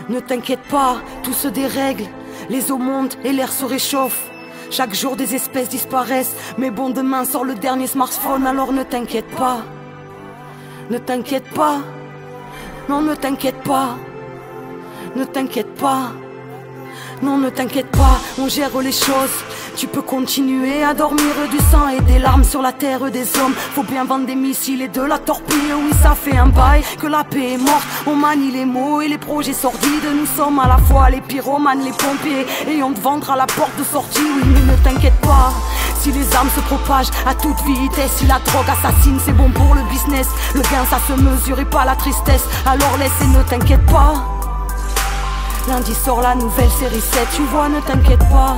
Ne t'inquiète pas, tout se dérègle. Les eaux montent et l'air se réchauffe. Chaque jour des espèces disparaissent. Mais bon, demain sort le dernier smartphone. Alors ne t'inquiète pas. Ne t'inquiète pas. Non, ne t'inquiète pas. Ne t'inquiète pas. Non, ne t'inquiète pas, on gère les choses. Tu peux continuer à dormir du sang et des larmes sur la terre des hommes. Faut bien vendre des missiles et de la torpille. Oui, ça fait un bail que la paix est morte. On manie les mots et les projets sordides. Nous sommes à la fois les pyromanes, les pompiers, et on te vendra la porte de sortie. Oui, mais ne t'inquiète pas. Si les armes se propagent à toute vitesse, si la drogue assassine, c'est bon pour le business. Le gain ça se mesure et pas la tristesse. Alors laisse et ne t'inquiète pas. Lundi sort la nouvelle série 7, tu vois, ne t'inquiète pas.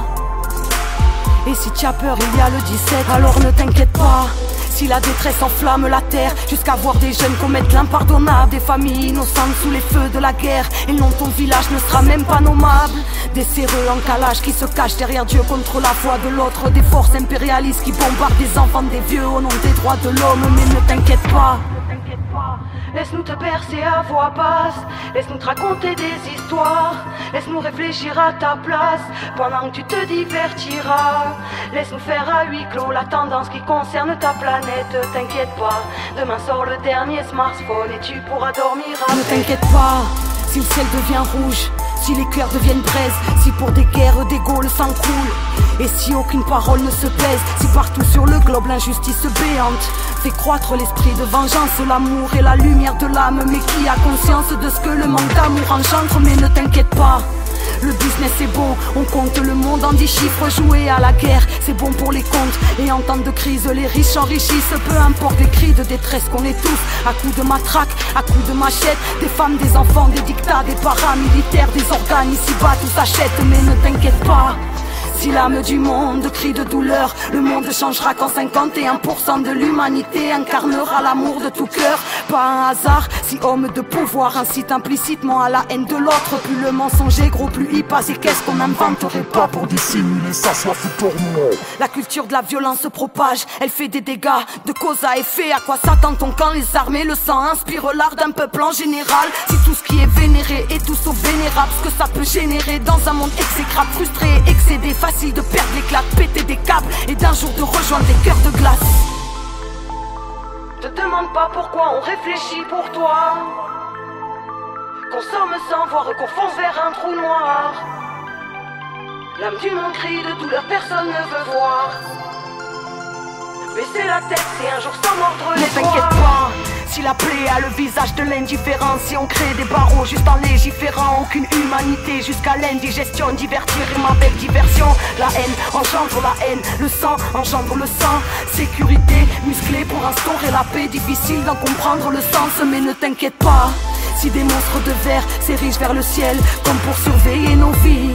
Et si tu as peur, il y a le 17, alors ne t'inquiète pas. Si la détresse enflamme la terre, jusqu'à voir des jeunes commettre l'impardonnable, des familles innocentes sous les feux de la guerre, et non, ton village ne sera même pas nommable. Des séreux en calage qui se cachent derrière Dieu contre la foi de l'autre, des forces impérialistes qui bombardent des enfants, des vieux au nom des droits de l'homme. Mais ne t'inquiète pas. Laisse-nous te bercer à voix basse, laisse-nous te raconter des histoires, laisse-nous réfléchir à ta place, pendant que tu te divertiras. Laisse-nous faire à huis clos la tendance qui concerne ta planète. T'inquiète pas, demain sort le dernier smartphone et tu pourras dormir à paix. Ne t'inquiète pas, si le ciel devient rouge, si les cœurs deviennent braises, si pour des guerres d'ego le sang coule, et si aucune parole ne se pèse, si partout sur le globe l'injustice béante fait croître l'esprit de vengeance, l'amour et la lumière de l'âme. Mais qui a conscience de ce que le manque d'amour engendre? Mais ne t'inquiète pas, le business est bon, on compte le monde en 10 chiffres. Jouer à la guerre, c'est bon pour les comptes, et en temps de crise, les riches s'enrichissent. Peu importe les cris de détresse qu'on étouffe, à coups de matraque, à coups de machette. Des femmes, des enfants, des dictats, des paramilitaires, des organes ici-bas, tout s'achète. Mais ne t'inquiète pas, si l'âme du monde crie de douleur, le monde changera quand 51% de l'humanité incarnera l'amour de tout cœur. Pas un hasard si homme de pouvoir incite implicitement à la haine de l'autre. Plus le mensonge est gros, plus il passe. Et qu'est-ce qu'on n'inventerait pas pour dissimuler ça, soit fou pour nous. La culture de la violence se propage, elle fait des dégâts de cause à effet. À quoi s'attend-on quand les armes et le sang inspirent l'art d'un peuple en général? Si tout ce qui est vénéré est tout sauf vénérable, ce que ça peut générer dans un monde exécrable, frustré et excédé, facile de perdre l'éclat, de péter des câbles et d'un jour de rejoindre des cœurs de glace. Te demande pas pourquoi on réfléchit pour toi. Consomme sans voir, confond vers un trou noir. L'âme du monde crie de douleur, personne ne veut voir. Baisser la tête, c'est un jour sans mordre les doigts. Ne t'inquiète pas, si la plaie a le visage de l'indifférence, si on crée des barreaux juste en légiférant, aucune humanité jusqu'à l'indigestion, divertir rime avec diversion. La haine engendre la haine, le sang engendre le sang. Sécurité musclée pour instaurer la paix, difficile d'en comprendre le sens. Mais ne t'inquiète pas, si des monstres de verre s'érigent vers le ciel comme pour surveiller nos vies,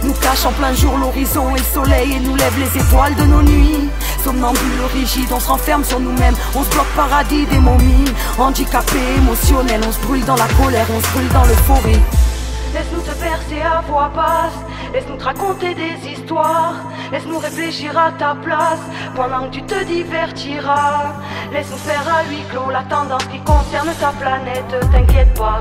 nous cachent en plein jour l'horizon et le soleil et nous lèvent les étoiles de nos nuits. Somnambules rigides, on se renferme sur nous-mêmes, on se bloque paradis des momies. Handicapés, émotionnels, on se brûle dans la colère, on se brûle dans l'euphorie. Laisse-nous te bercer à voix basse, laisse-nous te raconter des histoires, laisse-nous réfléchir à ta place, pendant que tu te divertiras. Laisse-nous faire à huis clos la tendance qui concerne ta planète. T'inquiète pas,